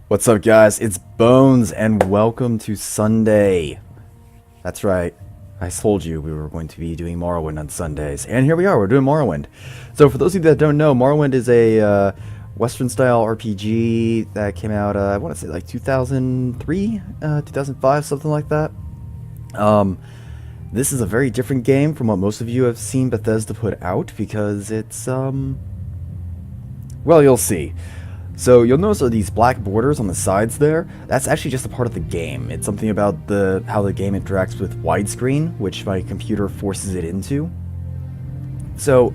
What's up, guys? It's Bones, and welcome to Sunday. That's right. I told you we were going to be doing Morrowind on Sundays, and here we are. We're doing Morrowind. So, for those of you that don't know, Morrowind is a Western-style RPG that came out, I want to say, like 2003, 2005, something like that. This is a very different game from what most of you have seen Bethesda put out, because it's, well, you'll see. So you'll notice these black borders on the sides there. That's actually just a part of the game. It's something about how the game interacts with widescreen, which my computer forces it into. So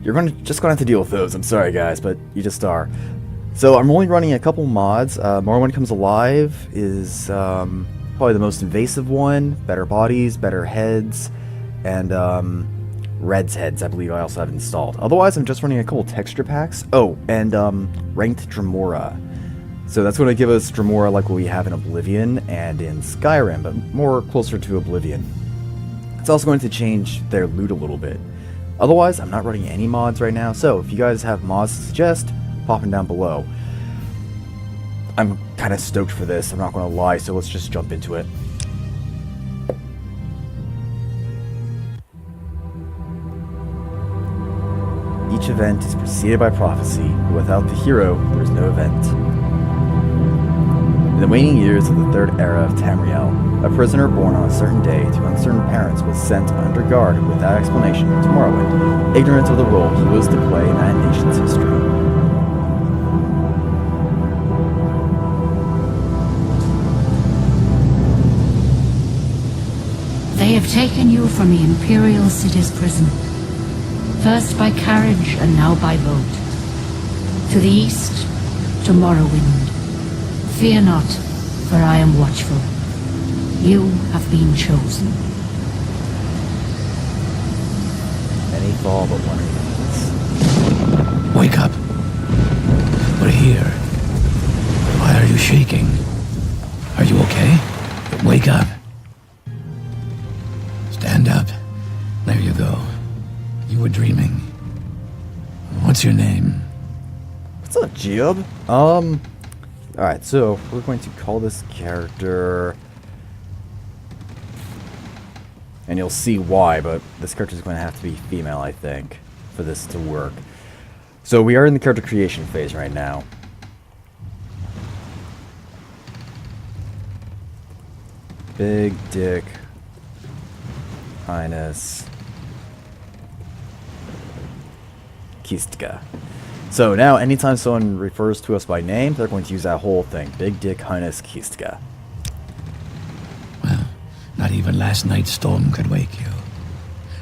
you're just gonna have to deal with those. I'm sorry, guys, but you just are. So I'm only running a couple mods. Morrowind Comes Alive is probably the most invasive one. Better bodies, better heads, and Red's heads, I believe I also have installed. Otherwise, I'm just running a couple texture packs. Oh, and ranked Dremora. So that's going to give us Dremora like what we have in Oblivion and in Skyrim, but more closer to Oblivion. It's also going to change their loot a little bit. Otherwise, I'm not running any mods right now, so if you guys have mods to suggest, pop them down below. I'm kind of stoked for this, I'm not going to lie, so let's just jump into it. Each event is preceded by prophecy, but without the hero, there is no event. In the waning years of the Third Era of Tamriel, a prisoner born on a certain day to uncertain parents was sent under guard without explanation to Morrowind, ignorant of the role he was to play in that nation's history. They have taken you from the Imperial City's prison. First by carriage and now by boat. To the east, to Morrowind. Fear not, for I am watchful. You have been chosen. Many fall, but one remains. Wake up. We're here. Why are you shaking? Are you okay? Wake up. Stand up. There you go. You were dreaming. What's your name? What's up, Jib? Alright, so we're going to call this character, and you'll see why, but this character is going to have to be female, I think, for this to work. So we are in the character creation phase right now. Big Dick Highness Kistka. So now, anytime someone refers to us by name, they're going to use that whole thing. Big Dick Highness Kistka. Well, not even last night's storm could wake you.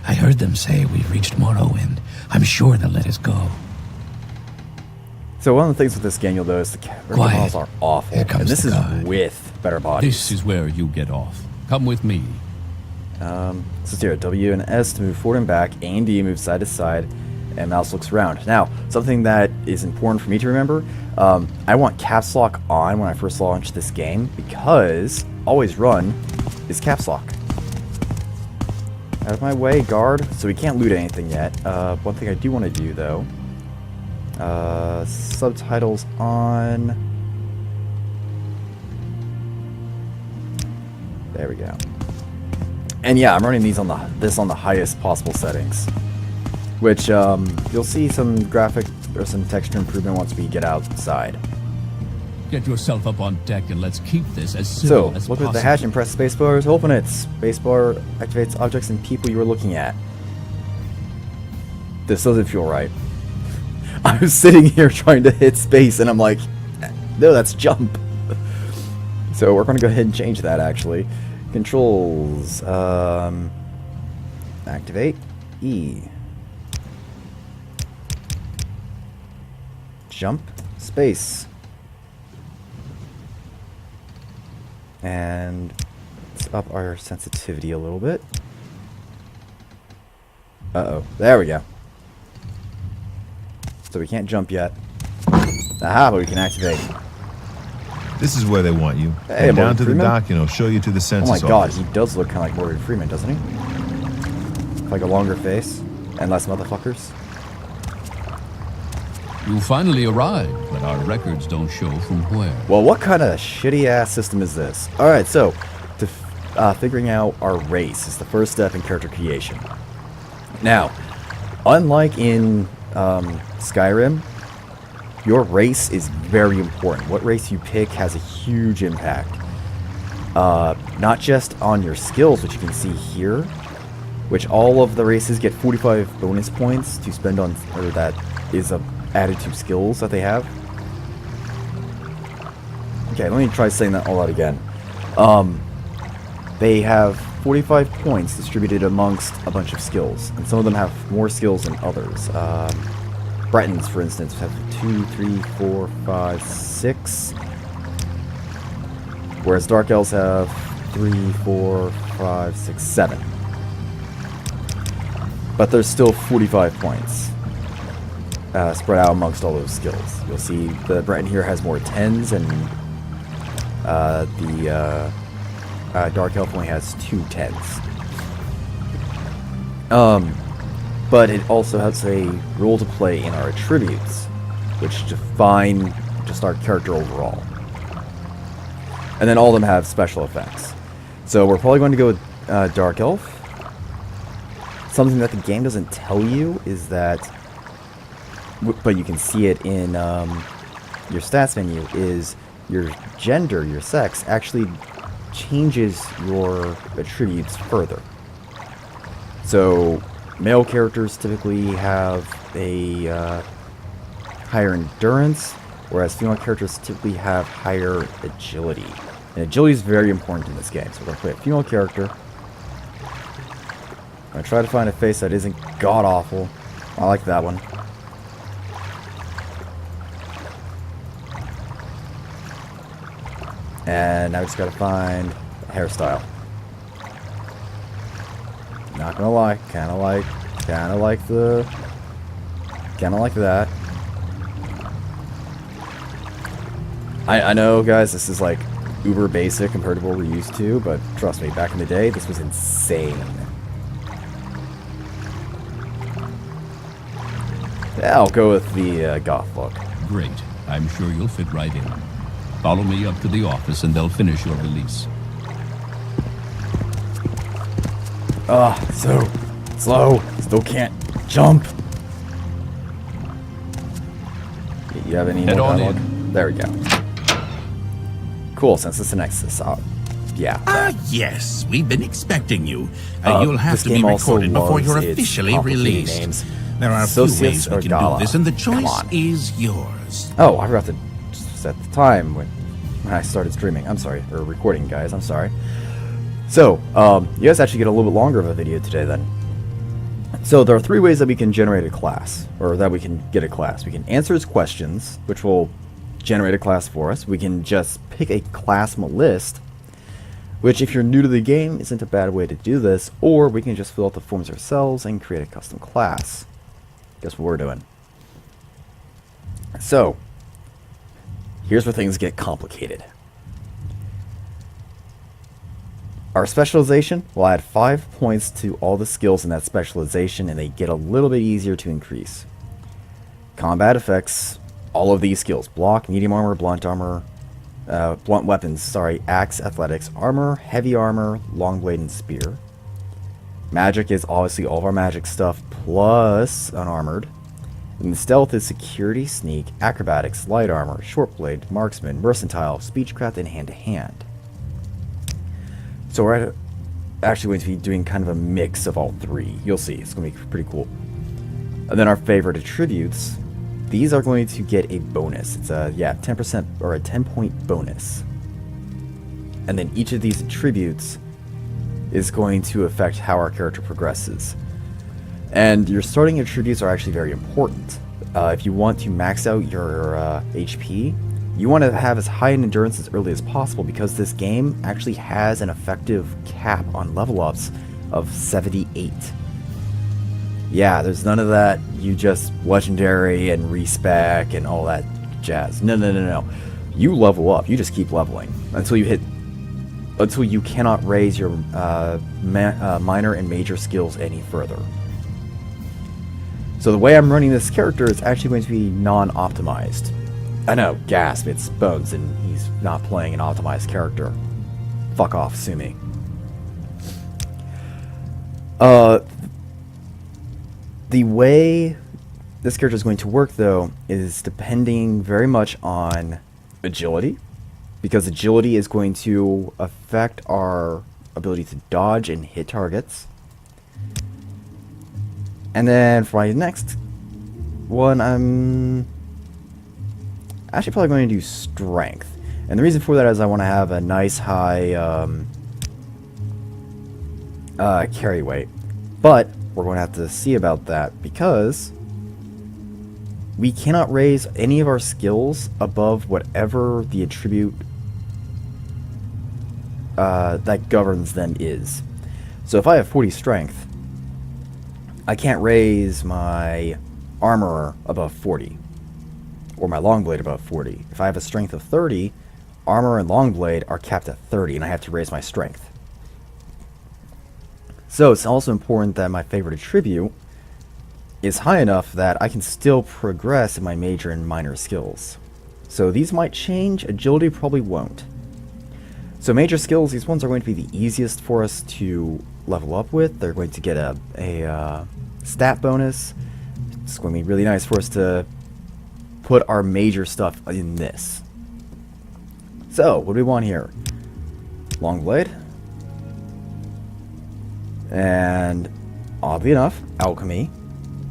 I heard them say we've reached Morrowind. I'm sure they'll let us go. So one of the things with this game you'll notice, the character models are awful. And this is with better bodies. This is where you get off. Come with me. So it's here, W and S to move forward and back, A and D move side to side, and mouse looks around. Now, something that is important for me to remember, I want caps lock on when I first launch this game, because always run is caps lock. Out of my way, guard. So we can't loot anything yet. One thing I do want to do, though, subtitles on. There we go. And yeah, I'm running these on this on the highest possible settings, which you'll see some graphic or some texture improvement once we get outside. Get yourself up on deck and let's keep this as civil as So, look possible. at the hatch and press spacebar to open it. Spacebar activates objects and people you are looking at. This doesn't feel right. I was sitting here trying to hit space and I'm like, no, that's jump. So we're going to go ahead and change that, actually. Controls, activate, E. Jump, space. And let's up our sensitivity a little bit. Uh-oh, there we go. So we can't jump yet. Aha, but we can activate. This is where they want you. Hey, Head down to the Freeman? dock and I'll show you to the Oh census my god, office. he does look kind of like Morgan Freeman, doesn't he? Like a longer face and less motherfuckers. You finally arrived, but our records don't show from where. Well, what kind of shitty-ass system is this? Alright, so, figuring out our race is the first step in character creation. Now, unlike in Skyrim, your race is very important. What race you pick has a huge impact. Not just on your skills, which you can see here, which all of the races get 45 bonus points to spend on, or that is added to skills that they have. Okay, let me try saying that all out again. They have 45 points distributed amongst a bunch of skills, and some of them have more skills than others. Bretons, for instance, have 2, 3, 4, 5, 6. Whereas Dark Elves have 3, 4, 5, 6, 7. But there's still 45 points spread out amongst all those skills. You'll see the Breton here has more 10s, and the Dark Elf only has 2 10s. But it also has a role to play in our attributes, which define just our character overall. And then all of them have special effects. So we're probably going to go with Dark Elf. Something that the game doesn't tell you is that, but you can see it in your stats menu, is your gender, your sex, actually changes your attributes further. So male characters typically have a higher endurance, whereas female characters typically have higher agility. And agility is very important in this game. So we're going to play a female character. I'm going to try to find a face that isn't god-awful. I like that one. And now we just got to find a hairstyle. Not gonna lie, kinda like that. I know, guys, this is like uber basic compared to what we're used to, but trust me, back in the day, this was insane. Yeah, I'll go with the goth look. Great. I'm sure you'll fit right in. Follow me up to the office and they'll finish your release. So slow. Still can't jump. You have any more dialogue? There we go. Cool, since it's an Nexus. Yeah. Yes, we've been expecting you. You'll have this to be game also recorded before loves you're its officially complicated released. names. There are a few Socius ways we or can Gala. do this, and the Come choice on. is yours. Oh, I forgot to set the time when I started streaming. I'm sorry. Or recording, guys. I'm sorry. So, you guys actually get a little bit longer of a video today then. So there are 3 ways that we can generate a class, or that we can get a class. We can answer its questions, which will generate a class for us. We can just pick a class from a list, which if you're new to the game isn't a bad way to do this, or we can just fill out the forms ourselves and create a custom class. Guess what we're doing. So, here's where things get complicated. Our specialization will add 5 points to all the skills in that specialization, and they get a little bit easier to increase. Combat effects, all of these skills: block, medium armor, blunt weapons, axe, athletics, armor, heavy armor, long blade, and spear. Magic is obviously all of our magic stuff plus unarmored. And stealth is security, sneak, acrobatics, light armor, short blade, marksman, mercantile, speechcraft, and hand-to-hand. So we're actually going to be doing kind of a mix of all 3. You'll see, it's going to be pretty cool. And then our favorite attributes, these are going to get a bonus. It's a 10% or a 10-point bonus. And then each of these attributes is going to affect how our character progresses. And your starting attributes are actually very important. If you want to max out your HP, you want to have as high an endurance as early as possible, because this game actually has an effective cap on level ups of 78. Yeah, there's none of that you just legendary and respec and all that jazz. No. You level up. You just keep leveling until you cannot raise your minor and major skills any further. So the way I'm running this character is actually going to be non-optimized. I know, gasp, it's Bones, and he's not playing an optimized character. Fuck off, sue me. The way this character is going to work, though, is depending very much on agility, because agility is going to affect our ability to dodge and hit targets. And then for my next one, I'm actually probably going to do strength. And the reason for that is I want to have a nice high carry weight. But we're going to have to see about that, because we cannot raise any of our skills above whatever the attribute that governs them is. So if I have 40 strength, I can't raise my armor above 40, or my long blade above 40. If I have a strength of 30, armor and long blade are capped at 30, and I have to raise my strength. So it's also important that my favorite attribute is high enough that I can still progress in my major and minor skills. So these might change, agility probably won't. So major skills, these ones are going to be the easiest for us to level up with. They're going to get a stat bonus. It's going to be really nice for us to put our major stuff in this. So, what do we want here? Long blade. And, oddly enough, alchemy.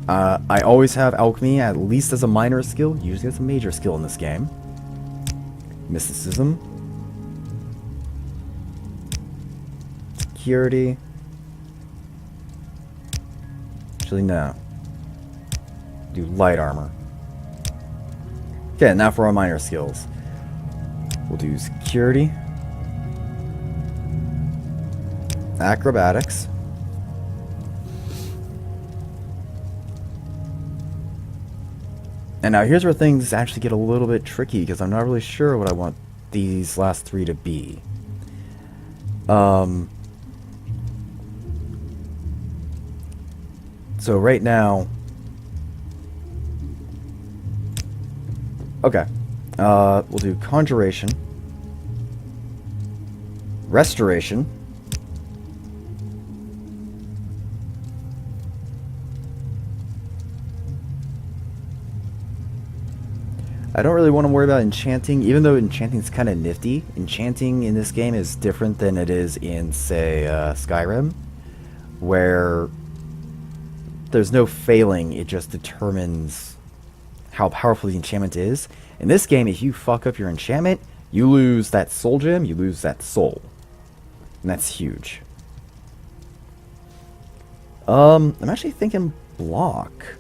I always have alchemy at least as a minor skill, usually as a major skill in this game. Mysticism. Security. Actually, no. Do light armor. Okay, now for our minor skills. We'll do security. Acrobatics. And now here's where things actually get a little bit tricky, because I'm not really sure what I want these last three to be. So right now... Okay. We'll do Conjuration. Restoration. I don't really want to worry about enchanting, even though enchanting is kind of nifty. Enchanting in this game is different than it is in, say, Skyrim, where there's no failing, it just determines how powerful the enchantment is. In this game, if you fuck up your enchantment, you lose that soul gem, you lose that soul. And that's huge. I'm actually thinking block.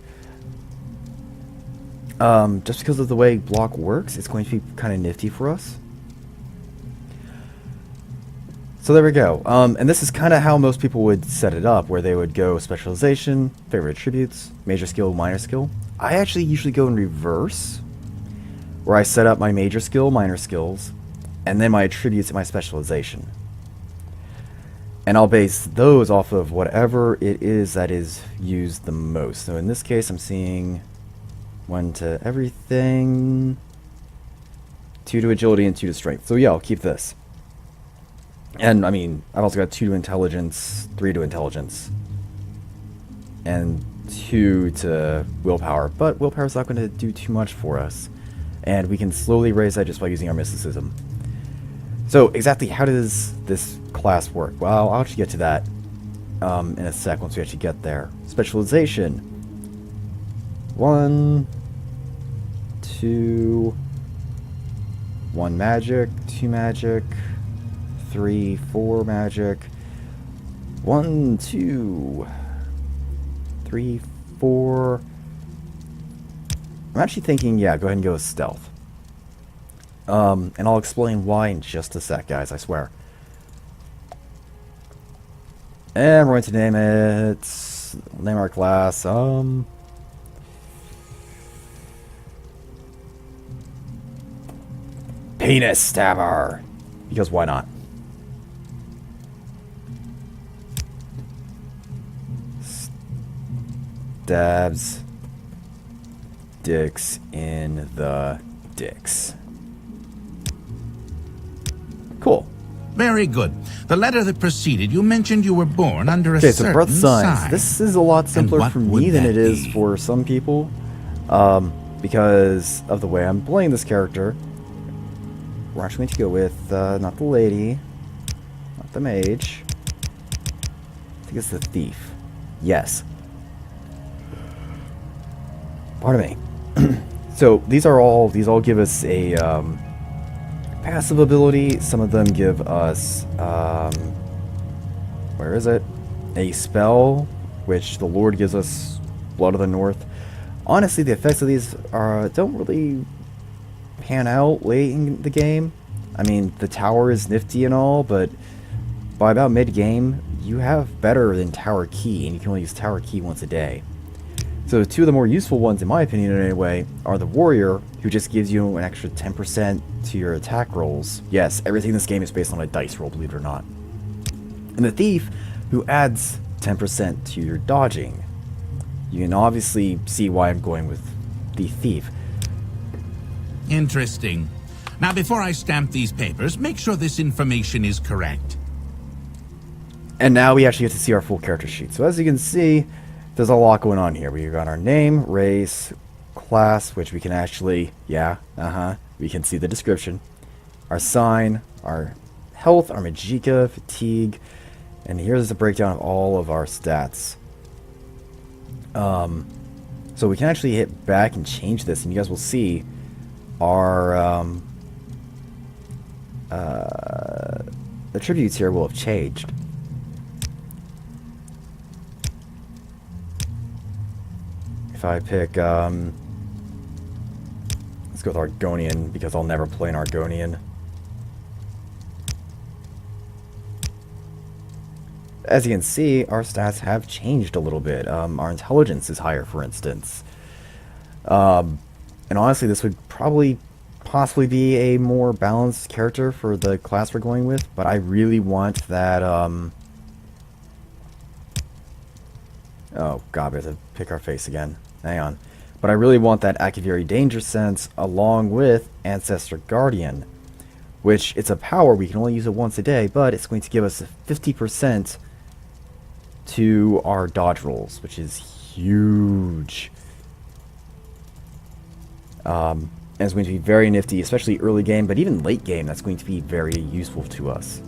Just because of the way block works, it's going to be kind of nifty for us. So there we go. And this is kind of how most people would set it up, where they would go specialization, favorite attributes, major skill, minor skill. I actually usually go in reverse, where I set up my major skill, minor skills, and then my attributes and my specialization. And I'll base those off of whatever it is that is used the most. So in this case, I'm seeing 1 to everything, 2 to agility, and 2 to strength. So yeah, I'll keep this. And I mean, I've also got 2 to intelligence, 3 to intelligence, and 2 to willpower. But willpower's not going to do too much for us, and we can slowly raise that just by using our mysticism. So exactly how does this class work? Well, I'll actually get to that in a sec once we actually get there. Specialization. 1, 2, 1 magic, 2 magic, 3, 4 magic, 1, 2, 3, 4. I'm actually thinking, yeah, go ahead and go with stealth. And I'll explain why in just a sec, guys, I swear. And we're going to name our class, Penis Stabber, because why not? Stabs dicks in the dicks. Cool. Very good. The letter that preceded, you mentioned you were born under a Okay, so certain birth signs. sign. This is a lot simpler what for would me than that it is be? for some people. Because of the way I'm playing this character. We're actually going to go with, not the lady. Not the mage. I think it's the thief. Yes. Pardon me. So, these all give us a, passive ability. Some of them give us, where is it? A spell, which the Lord gives us Blood of the North. Honestly, the effects of these don't really pan out late in the game. I mean, the tower is nifty and all, but by about mid-game, you have better than Tower Key, and you can only use Tower Key once a day. So two of the more useful ones, in my opinion anyway, are the Warrior, who just gives you an extra 10% to your attack rolls. Yes, everything in this game is based on a dice roll, believe it or not. And the Thief, who adds 10% to your dodging. You can obviously see why I'm going with the Thief. Interesting. Now, before I stamp these papers, make sure this information is correct. And now we actually get to see our full character sheet. So as you can see, there's a lot going on here. We've got our name, race, class, which we can actually, we can see the description. Our sign, our health, our magicka, fatigue, and here's the breakdown of all of our stats. So we can actually hit back and change this, and you guys will see our attributes here will have changed. If I pick, let's go with Argonian, because I'll never play an Argonian. As you can see, our stats have changed a little bit. Our intelligence is higher, for instance. And honestly, this would possibly be a more balanced character for the class we're going with, but I really want that, oh god, we have to pick our face again. Hang on. But I really want that Akaviri Danger Sense along with Ancestor Guardian, which it's a power, we can only use it once a day, but it's going to give us 50% to our dodge rolls, which is huge. And it's going to be very nifty, especially early game, but even late game, that's going to be very useful to us.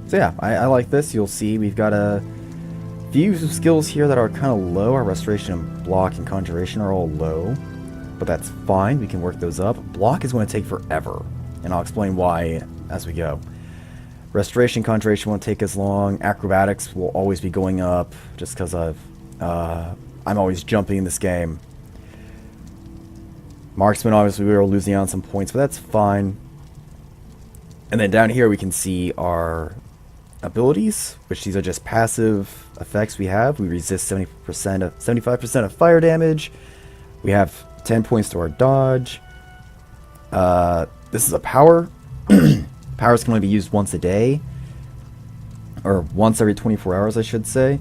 So yeah, I like this. You'll see we've got a few skills here that are kind of low. Our Restoration and Block and Conjuration are all low, but that's fine. We can work those up. Block is going to take forever, and I'll explain why as we go. Restoration, Conjuration won't take as long. Acrobatics will always be going up, just because I'm always jumping in this game. Marksman, obviously, we are losing on some points, but that's fine. And then down here we can see our abilities, which these are just passive effects we have. We resist 75% of fire damage. We have 10 points to our dodge. This is a power. Powers can only be used once a day, or once every 24 hours, I should say.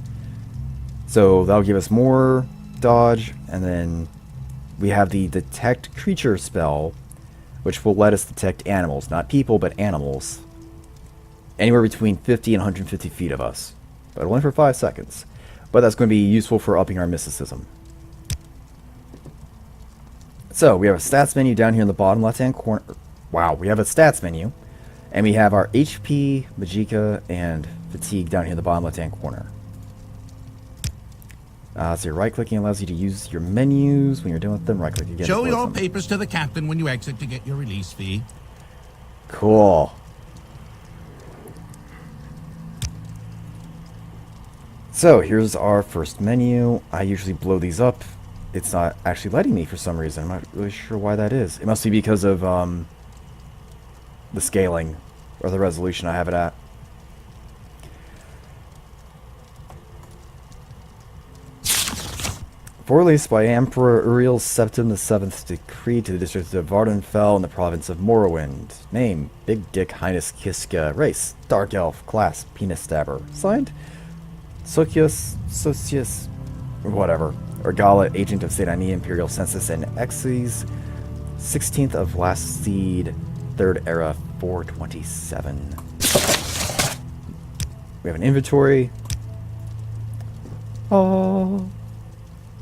So that'll give us more dodge, and then we have the Detect Creature spell, which will let us detect animals, not people, but animals, anywhere between 50 and 150 feet of us, but only for 5 seconds. But that's going to be useful for upping our mysticism. So we have a stats menu down here in the bottom left-hand corner. Wow, we have a stats menu. And we have our HP, Magicka, and Fatigue down here in the bottom left-hand corner. So your right-clicking allows you to use your menus when you're done with them. Right-click again. Show your them. papers to the captain when you exit to get your release fee. Cool. So here's our first menu. I usually blow these up. It's not actually letting me for some reason. I'm not really sure why that is. It must be because of the scaling or the resolution I have it at. For release by Emperor Uriel Septim VII's decree to the district of Vardenfell in the province of Morrowind. Name, Big Dick Highness Kiska. Race, Dark Elf. Class, Penis Stabber. Signed, Socius, whatever. Urgala, Agent of Seyda Imperial Census and Exes, 16th of Last Seed, 3rd Era, 427. We have an inventory. Oh.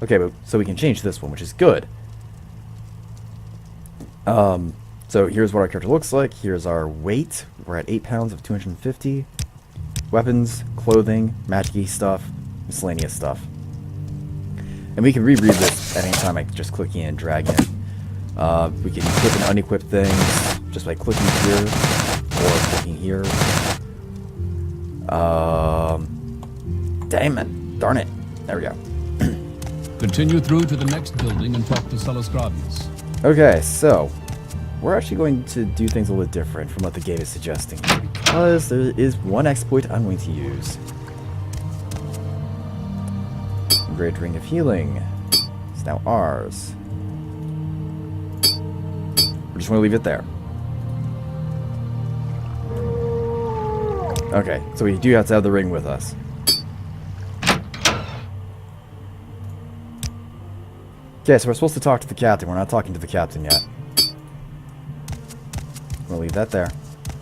Okay, but so we can change this one, which is good. So here's what our character looks like. Here's our weight. We're at 8 pounds of 250. Weapons, clothing, magic-y stuff, miscellaneous stuff. And we can reread this at any time by just clicking and dragging it. We can equip and unequip things just by clicking here or clicking here. Darn it. There we go. Continue through to the next building and talk to SlasherCass. Okay, so we're actually going to do things a little bit different from what the game is suggesting, because there is one exploit I'm going to use. Great Ring of Healing. It's now ours. We're just going to leave it there. Okay, so we do have to have the ring with us. Okay, so we're supposed to talk to the captain. We're not talking to the captain yet. We'll leave that there.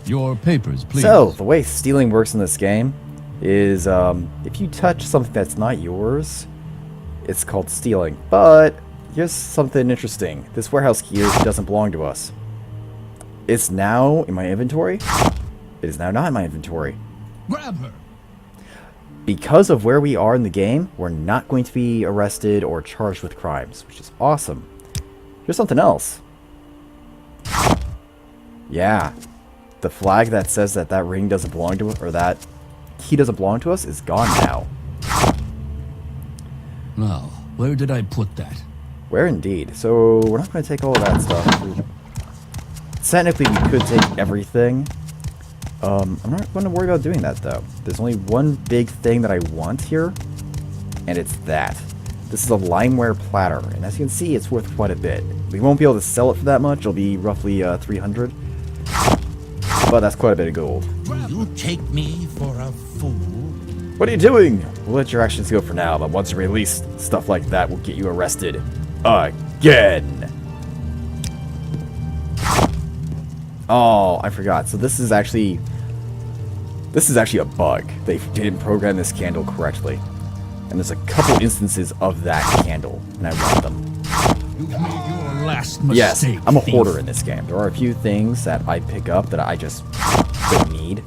Your papers, please. So, the way stealing works in this game is, if you touch something that's not yours, it's called stealing. But, here's something interesting. This warehouse key doesn't belong to us. It's now in my inventory. It is now not in my inventory. Grab her. Because of where we are in the game, we're not going to be arrested or charged with crimes, which is awesome. Here's something else. Yeah. The flag that says that that ring doesn't belong to us, or that key doesn't belong to us, is gone now. Now, where did I put that? Where indeed. So, we're not going to take all of that stuff. Technically, we could take everything. I'm not going to worry about doing that, though. There's only one big thing that I want here, and it's that. This is a limeware platter, and as you can see, it's worth quite a bit. We won't be able to sell it for that much. It'll be roughly 300, but that's quite a bit of gold. You take me for a fool? What are you doing? We'll let your actions go for now, but once you're released, stuff like that will get you arrested again. Oh, I forgot. So this is actually a bug. They didn't program this candle correctly. And there's a couple instances of that candle, and I want them. You've made your last mistake. Yes, I'm a hoarder in this game. There are a few things that I pick up that I just don't need.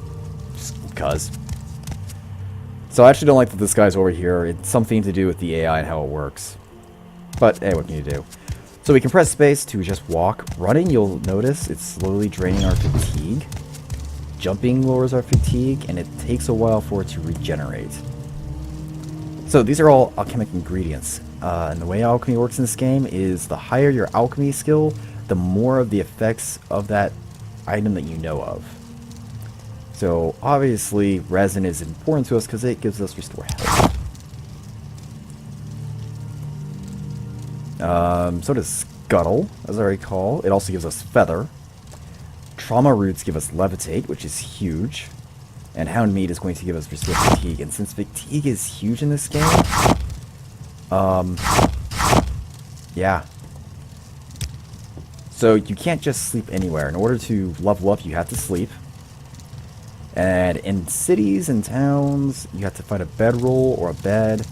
Just because. So I actually don't like that this guy's over here. It's something to do with the AI and how it works. But, hey, what can you do? So we can press space to just walk. Running, you'll notice it's slowly draining our fatigue. Jumping lowers our fatigue, and it takes a while for it to regenerate. So these are all alchemic ingredients. And the way alchemy works in this game is the higher your alchemy skill, the more of the effects of that item that you know of. So obviously resin is important to us because it gives us restore health. So does Scuttle, as I recall. It also gives us Feather. Trauma Roots give us Levitate, which is huge. And Hound Meat is going to give us Restore Fatigue. And since Fatigue is huge in this game, yeah. So you can't just sleep anywhere. In order to level up, you have to sleep. And in cities and towns, you have to find a bedroll or a bed.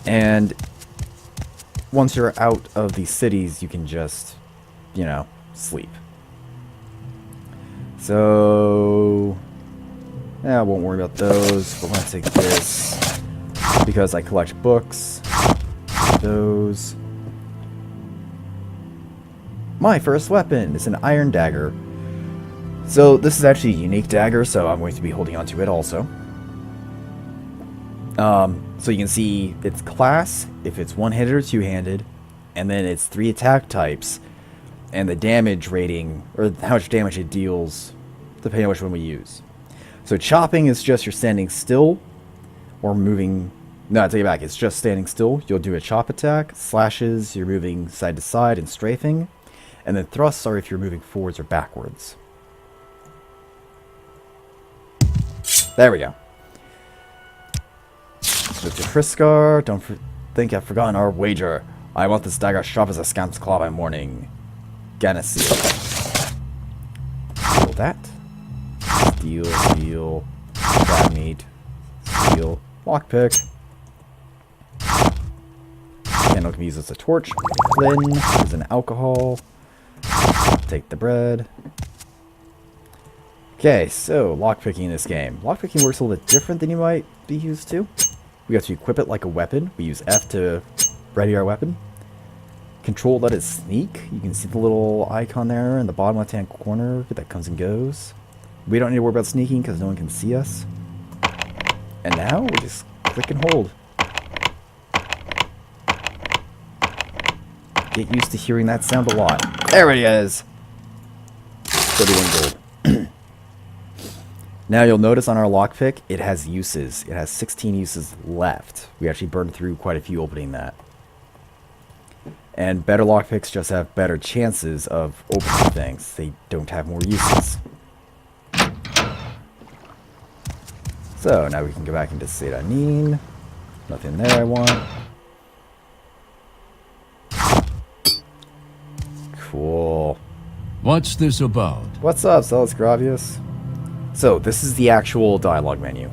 And once you're out of these cities, you can just, you know, sleep. So, yeah, I won't worry about those. We're going to take this because I collect books. Those. My first weapon is an iron dagger. So this is actually a unique dagger, so I'm going to be holding on to it also. So you can see its class, if it's one-handed or two-handed, and then it's 3 attack types, and the damage rating, or how much damage it deals, depending on which one we use. So chopping is just you're standing still, or moving No, I take it back. It's just standing still. You'll do a chop attack. Slashes, you're moving side to side and strafing. And then thrusts are if you're moving forwards or backwards. There we go. Move to Friskar. Don't think I've forgotten our wager. I want this dagger sharp as a scamp's claw by morning. Ganassil. Steal that. Steal, steal. Crab meat. Steal. Lockpick. Candle can be used as a torch. Flynn is an alcohol. Take the bread. Okay, so lockpicking in this game. Lockpicking works a little bit different than you might be used to. We have to equip it like a weapon. We use F to ready our weapon. Control let it sneak. You can see the little icon there in the bottom left hand corner that comes and goes. We don't need to worry about sneaking because no one can see us. And now we just click and hold. Get used to hearing that sound a lot. There it is! 31 gold. Now you'll notice on our lockpick, it has uses. It has 16 uses left. We actually burned through quite a few opening that. And better lockpicks just have better chances of opening things. They don't have more uses. So now we can go back into Seyda Neen. Nothing there I want. Cool. What's this about? What's up, SlasherCass? So, this is the actual dialogue menu.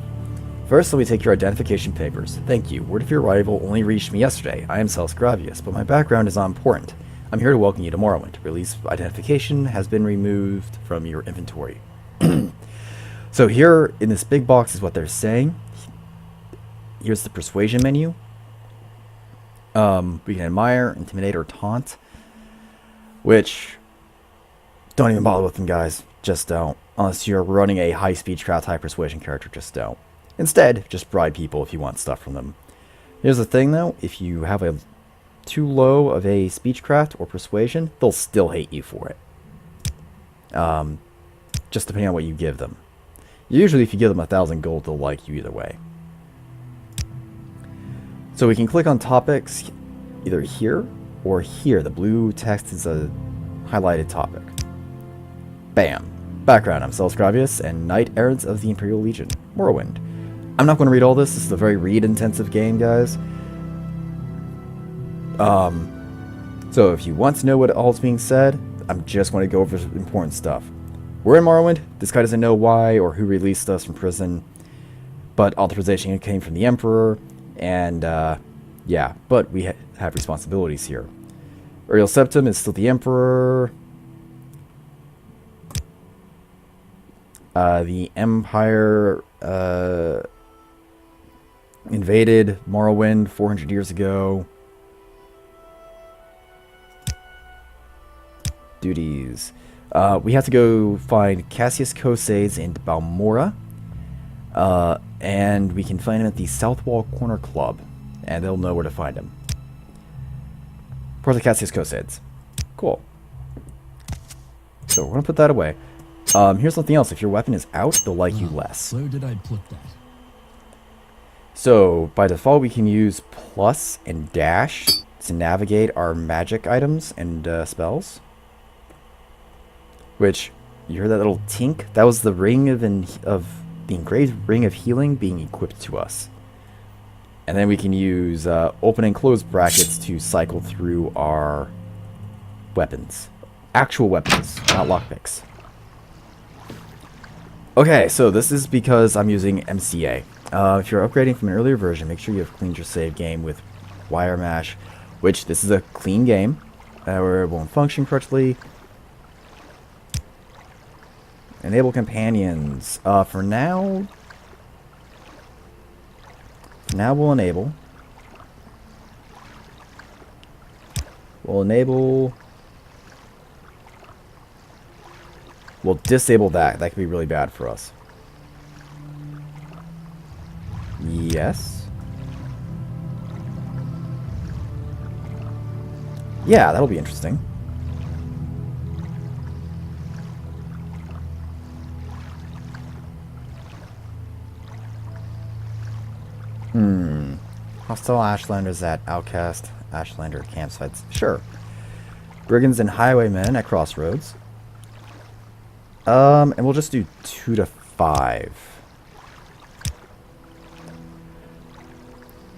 First, let me take your identification papers. Thank you. Word of your arrival only reached me yesterday. I am SlasherCass, but my background is not important. I'm here to welcome you to Morrowind. Release identification has been removed from your inventory. So here, in this big box is what they're saying. Here's the persuasion menu. We can admire, intimidate, or taunt. Which, don't even bother with them, guys. Just don't. Unless you're running a high speechcraft, high persuasion character, just don't. Instead, just bribe people if you want stuff from them. Here's the thing, though. If you have a too low of a speechcraft or persuasion, they'll still hate you for it. Just depending on what you give them. Usually, if you give them 1,000 gold, they'll like you either way. So we can click on topics either here or here. The blue text is a highlighted topic. Bam. Background, I'm SlasherCass and Knight Errant of the Imperial Legion, Morrowind. I'm not going to read all this. This is a very read-intensive game, guys. So if you want to know what all's being said, I'm just going to go over important stuff. We're in Morrowind. This guy doesn't know why or who released us from prison, but authorization came from the Emperor, and yeah, but we have responsibilities here. Uriel Septim is still the Emperor. The Empire invaded Morrowind 400 years ago. Duties. We have to go find Cassius Kosades in Balmora. And we can find him at the South Wall Corner Club. And they'll know where to find him. Port of Cassius Kosades. Cool. So we're going to put that away. Here's something else. If your weapon is out, they'll like you less. Where did I put that? So, by default, we can use plus and dash to navigate our magic items and spells. Which, you heard that little tink? That was the ring of the engraved ring of healing being equipped to us. And then we can use open and close brackets to cycle through our weapons. Actual weapons, not lockpicks. Okay, so this is because I'm using MCA. If you're upgrading from an earlier version, make sure you have cleaned your save game with wire mesh, which this is a clean game, where it won't function correctly. Enable companions. For now we'll enable. We'll disable that. That could be really bad for us. Yes. Yeah, that'll be interesting. Hostile Ashlanders at Outcast Ashlander campsites. Sure. Brigands and Highwaymen at Crossroads. And we'll just do 2 to 5.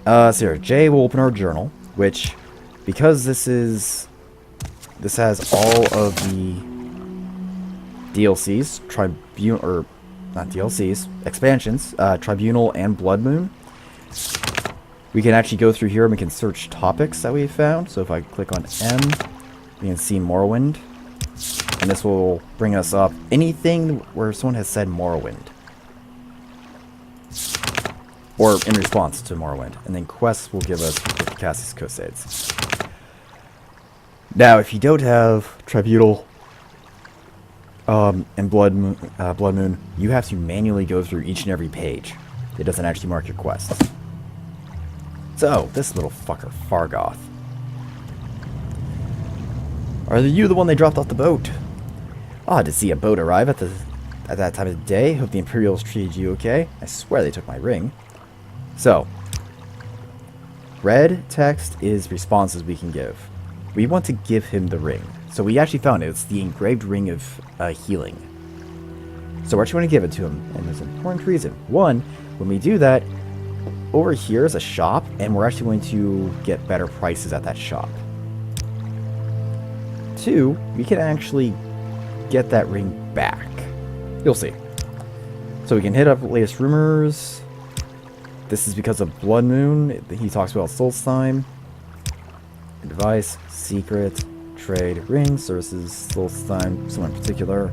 So here, Jay will open our journal, which, because this has all of the DLCs, or not DLCs, expansions, Tribunal and Blood Moon. We can actually go through here and we can search topics that we found. So if I click on M, we can see Morrowind. And this will bring us up anything where someone has said Morrowind. Or in response to Morrowind. And then quests will give us Cassie's Crusades. Now, if you don't have Tribunal and Blood Moon, you have to manually go through each and every page. It doesn't actually mark your quests. So, this little fucker, Fargoth. Are you the one they dropped off the boat? Odd to see a boat arrive at that time of the day. Hope the Imperials treated you okay. I swear they took my ring. So, red text is responses we can give. We want to give him the ring. So we actually found it. It's the engraved ring of healing. So we're actually going to give it to him. And there's an important reason. One, when we do that, over here is a shop, and we're actually going to get better prices at that shop. 2, we can actually get that ring back. You'll see. So we can hit up latest rumors. This is because of Blood Moon. He talks about Solstheim. Advice, secret, trade, ring, services, Solstheim, someone in particular,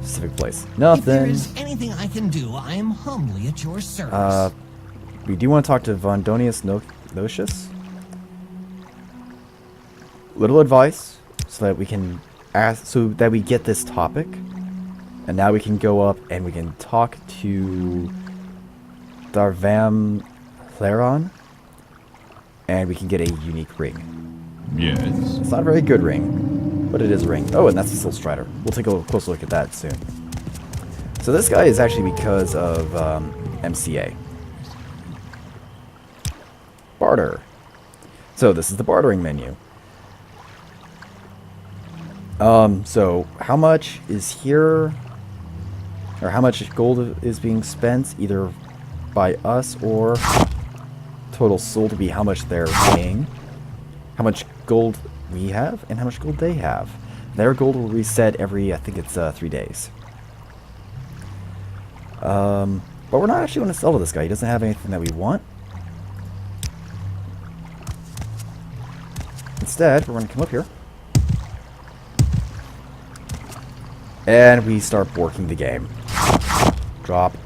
specific place. Nothing. If there is anything I can do, I am humbly at your service. We do want to talk to Vondonius Nocius. Little advice, so that we can ask, so that we get this topic, and now we can go up and we can talk to Darvam Claron, and we can get a unique ring. Yes. It's not a very good ring, but it is a ring. Oh, and that's the Soul Strider. We'll take a closer look at that soon. So this guy is actually because of MCA. Barter. So this is the bartering menu. So how much is here, or how much gold is being spent either by us or total soul to be how much they're paying, how much gold we have, and how much gold they have. Their gold will reset every, I think it's 3 days. But we're not actually going to sell to this guy. He doesn't have anything that we want. Instead, we're going to come up here. And we start working the game. Drop